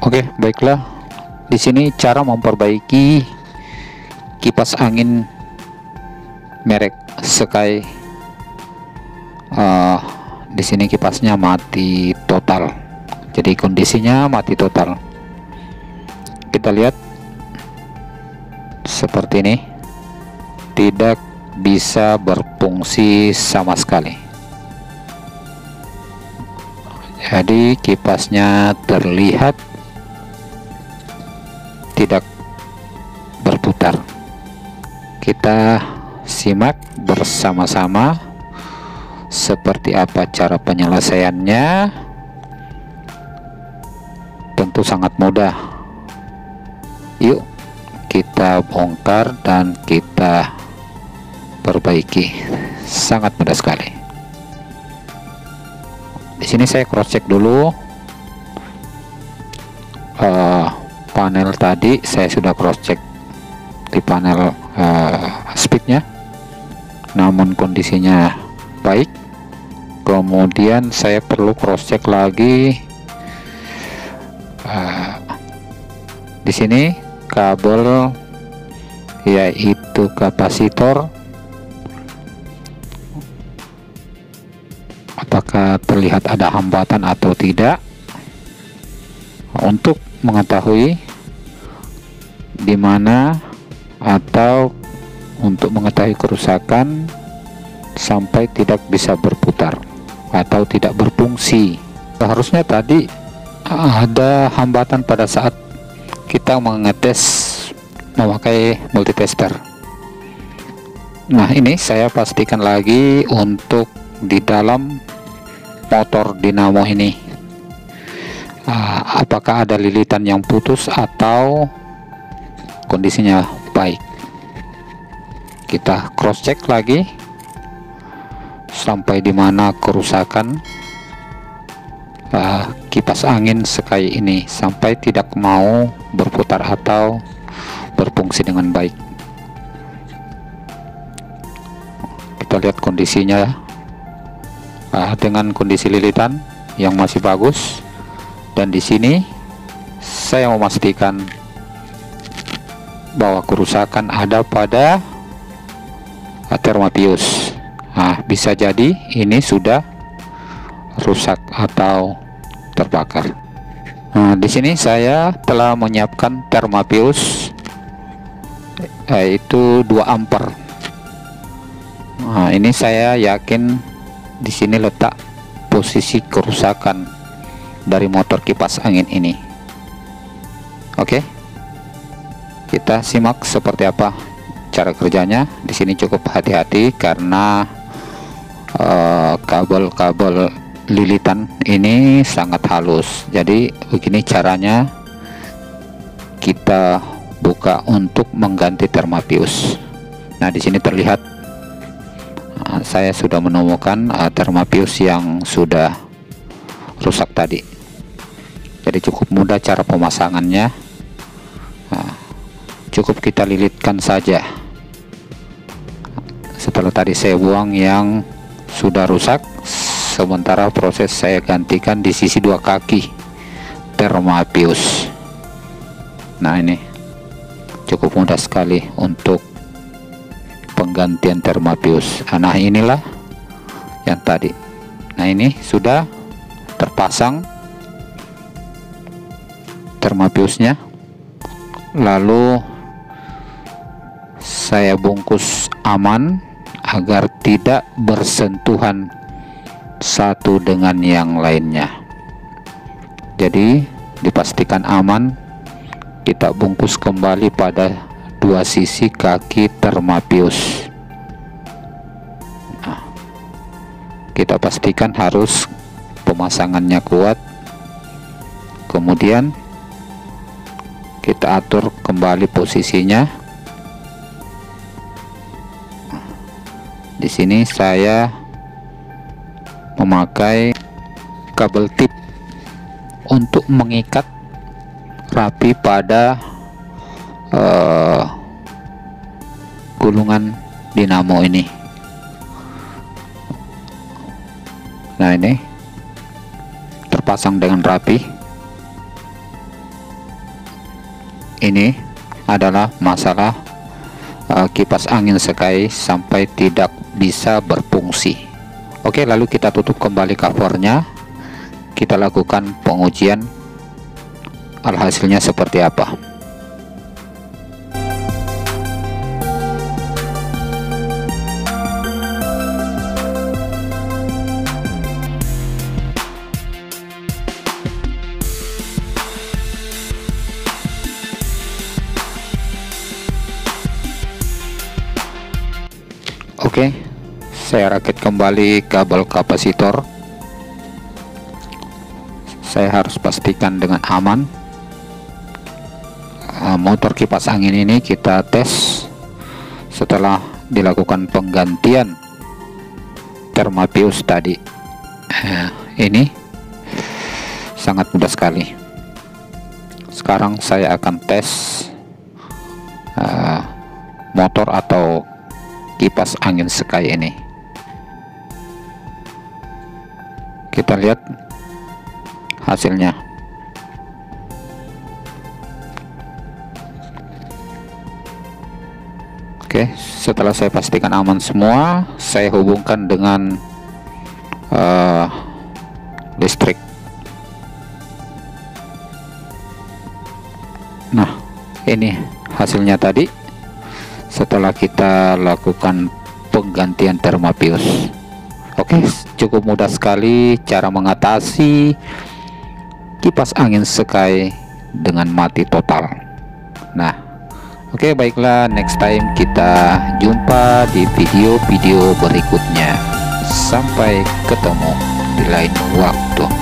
Oke, baiklah. Di sini cara memperbaiki kipas angin merek Sky. Di sini kipasnya mati total. Jadi kondisinya mati total. Kita lihat seperti ini, tidak bisa berfungsi sama sekali. Jadi kipasnya terlihat tidak berputar. Kita simak bersama-sama seperti apa cara penyelesaiannya. Tentu sangat mudah. Yuk kita bongkar dan kita perbaiki. Sangat mudah sekali. Di sini saya cross check dulu. Panel tadi saya sudah cross check di panel speednya, namun kondisinya baik. Kemudian saya perlu cross check lagi di sini kabel, yaitu kapasitor, apakah terlihat ada hambatan atau tidak. Untuk mengetahui di mana atau untuk mengetahui kerusakan sampai tidak bisa berputar atau tidak berfungsi. Seharusnya tadi ada hambatan pada saat kita mengetes memakai multitester. Nah, ini saya pastikan lagi untuk di dalam motor dinamo ini, apakah ada lilitan yang putus atau kondisinya baik. Kita cross check lagi sampai di mana kerusakan kipas angin Sky ini sampai tidak mau berputar atau berfungsi dengan baik. Kita lihat kondisinya dengan kondisi lilitan yang masih bagus. Dan di sini saya memastikan bahwa kerusakan ada pada termopius. Nah, bisa jadi ini sudah rusak atau terbakar. Nah, di sini saya telah menyiapkan termopius, yaitu 2 ampere. Nah, ini saya yakin di sini letak posisi kerusakan dari motor kipas angin ini. Oke, kita simak seperti apa cara kerjanya. Di sini cukup hati-hati karena kabel-kabel lilitan ini sangat halus. Jadi begini caranya kita buka untuk mengganti termopius. Nah, di sini terlihat saya sudah menemukan termopius yang sudah rusak tadi. Jadi cukup mudah cara pemasangannya. Cukup kita lilitkan saja. Setelah tadi saya buang yang sudah rusak, sementara proses saya gantikan di sisi 2 kaki termopius. Nah, ini cukup mudah sekali untuk penggantian termopius. Nah, inilah yang tadi. Nah, ini sudah terpasang termopiusnya, lalu saya bungkus aman agar tidak bersentuhan satu dengan yang lainnya. Jadi dipastikan aman, kita bungkus kembali pada 2 sisi kaki termopius. Nah, kita pastikan harus pemasangannya kuat. Kemudian kita atur kembali posisinya. Di sini saya memakai kabel tip untuk mengikat rapi pada gulungan dinamo ini. Nah, ini terpasang dengan rapi. ini adalah masalah kipas angin Sky sampai tidak bisa berfungsi. Oke, lalu kita tutup kembali covernya, kita lakukan pengujian alhasilnya seperti apa. Oke, saya rakit kembali kabel kapasitor. Saya harus pastikan dengan aman. Motor kipas angin ini kita tes setelah dilakukan penggantian Thermapius tadi. Ini sangat mudah sekali. Sekarang saya akan tes motor atau kipas angin Sky ini. Kita lihat hasilnya. Oke, setelah saya pastikan aman semua, saya hubungkan dengan listrik. Nah, ini hasilnya tadi setelah kita lakukan penggantian Thermapius. Oke, cukup mudah sekali cara mengatasi kipas angin Sky dengan mati total. Nah, oke, baiklah, next time kita jumpa di video-video berikutnya. Sampai ketemu di lain waktu.